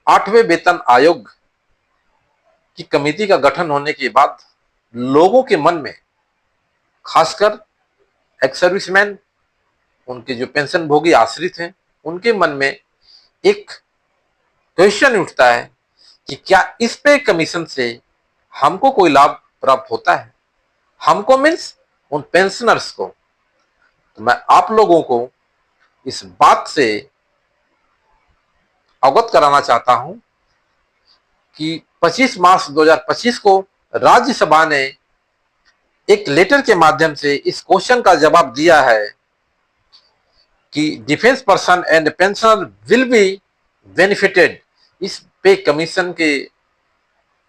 8वें वेतन आयोग की कमेटी का गठन होने के बाद लोगों के मन में, खासकर एक्स सर्विसमैन, उनके जो पेंशन भोगी आश्रित हैं, उनके मन में एक क्वेश्चन उठता है कि क्या इस पे कमीशन से हमको कोई लाभ प्राप्त होता है। हमको मीन्स उन पेंशनर्स को। तो मैं आप लोगों को इस बात से अवगत कराना चाहता हूं कि 25 मार्च 2025 को राज्यसभा ने एक लेटर के माध्यम से इस क्वेश्चन का जवाब दिया है कि defence person and pensioner will be benefited. इस पे कमीशन के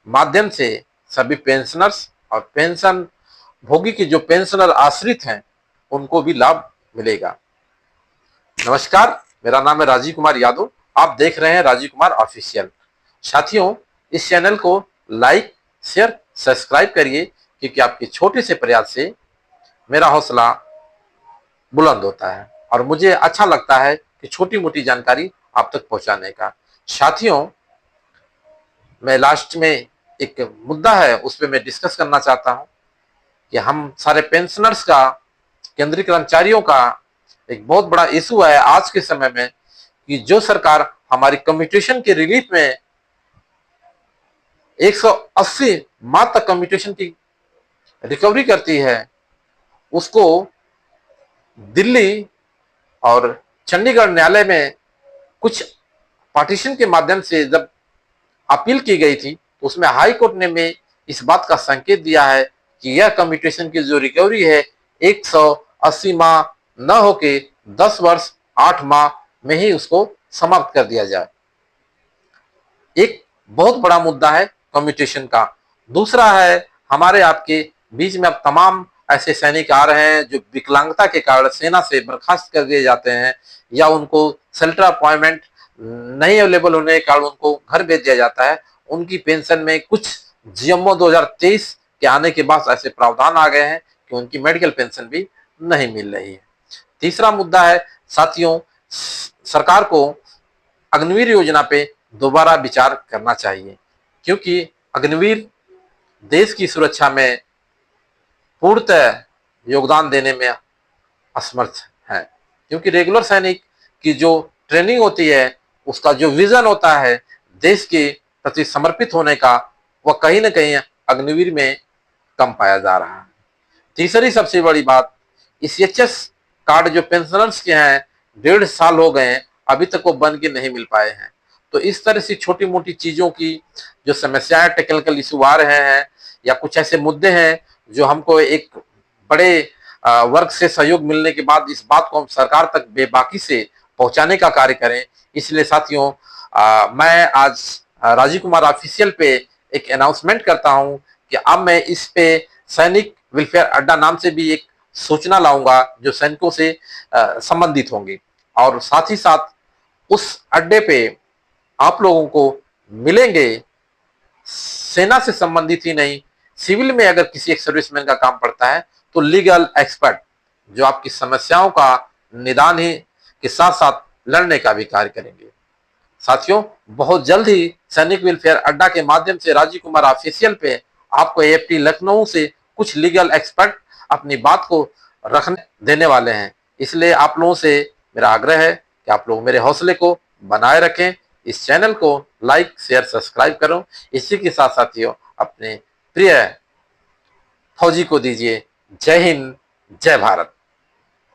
माध्यम से सभी पेंशनर्स और पेंशन भोगी के जो पेंशनर आश्रित हैं उनको भी लाभ मिलेगा। नमस्कार, मेरा नाम है राजीव कुमार यादव। आप देख रहे हैं राजीव कुमार ऑफिशियल। साथियों, इस चैनल को लाइक, शेयर, सब्सक्राइब करिए, क्योंकि आपके छोटे से प्रयास से मेरा हौसला बुलंद होता है और मुझे अच्छा लगता है कि छोटी मोटी जानकारी आप तक पहुंचाने का। साथियों, मैं लास्ट में एक मुद्दा है उस पर मैं डिस्कस करना चाहता हूं कि हम सारे पेंशनर्स का, केंद्रीय कर्मचारियों का एक बहुत बड़ा इशू है आज के समय में कि जो सरकार हमारी कम्यूटेशन के रिलीफ में 180 माह तक कम्यूटेशन की रिकवरी करती है, उसको दिल्ली और चंडीगढ़ न्यायालय में कुछ पार्टीशन के माध्यम से जब अपील की गई थी, तो उसमें हाई कोर्ट ने में इस बात का संकेत दिया है कि यह कम्यूटेशन की जो रिकवरी है 180 माह न होके 10 वर्ष 8 माह में ही उसको समाप्त कर दिया जाए। एक बहुत बड़ा मुद्दा है कम्यूटेशन का। दूसरा है, हमारे आपके बीच में अब तमाम ऐसे सैनिक आ रहे हैं जो विकलांगता के कारण सेना से बर्खास्त कर दिए जाते हैं या उनको सेल्टर अपॉइंटमेंट नहीं अवेलेबल होने के कारण उनको घर भेज दिया जाता है। उनकी पेंशन में कुछ जीएमओ 2023 के आने के बाद ऐसे प्रावधान आ गए हैं कि उनकी मेडिकल पेंशन भी नहीं मिल रही है। तीसरा मुद्दा है साथियों, सरकार को अग्निवीर योजना पे दोबारा विचार करना चाहिए, क्योंकि अग्निवीर देश की सुरक्षा में पूर्णतः योगदान देने में असमर्थ है। क्योंकि रेगुलर सैनिक की जो ट्रेनिंग होती है, उसका जो विजन होता है देश के प्रति समर्पित होने का, वह कहीं ना कहीं अग्निवीर में कम पाया जा रहा है। तीसरी सबसे बड़ी बात, सीएचएस कार्ड जो पेंशनर्स के हैं 1.5 साल हो गए हैं, अभी तक वो बन के नहीं मिल पाए हैं। तो इस तरह से छोटी मोटी चीजों की जो समस्याएं, टेक्निकल इशू आ रहे हैं या कुछ ऐसे मुद्दे हैं जो हमको एक बड़े वर्ग से सहयोग मिलने के बाद इस बात को हम सरकार तक बेबाकी से पहुंचाने का कार्य करें। इसलिए साथियों, मैं आज राजीव कुमार ऑफिशियल पे एक अनाउंसमेंट करता हूं कि अब मैं इस पे सैनिक वेलफेयर अड्डा नाम से भी एक सूचना लाऊंगा जो सैनिकों से संबंधित होंगे, और साथ ही साथ उस अड्डे पे आप लोगों को मिलेंगे सेना से संबंधित ही नहीं, सिविल में अगर किसी एक सर्विसमैन का काम पड़ता है तो लीगल एक्सपर्ट जो आपकी समस्याओं का निदान ही के साथ साथ लड़ने का भी कार्य करेंगे। साथियों, बहुत जल्द ही सैनिक वेलफेयर अड्डा के माध्यम से राजीव कुमार ऑफिशियल पे आपको एएफटी लखनऊ से कुछ लीगल एक्सपर्ट अपनी बात को रखने देने वाले हैं। इसलिए आप लोगों से मेरा आग्रह है कि आप लोग मेरे हौसले को बनाए रखें, इस चैनल को लाइक, शेयर, सब्सक्राइब करो। इसी के साथ साथियों, अपने प्रिय फौजी को दीजिए जय हिंद, जय भारत।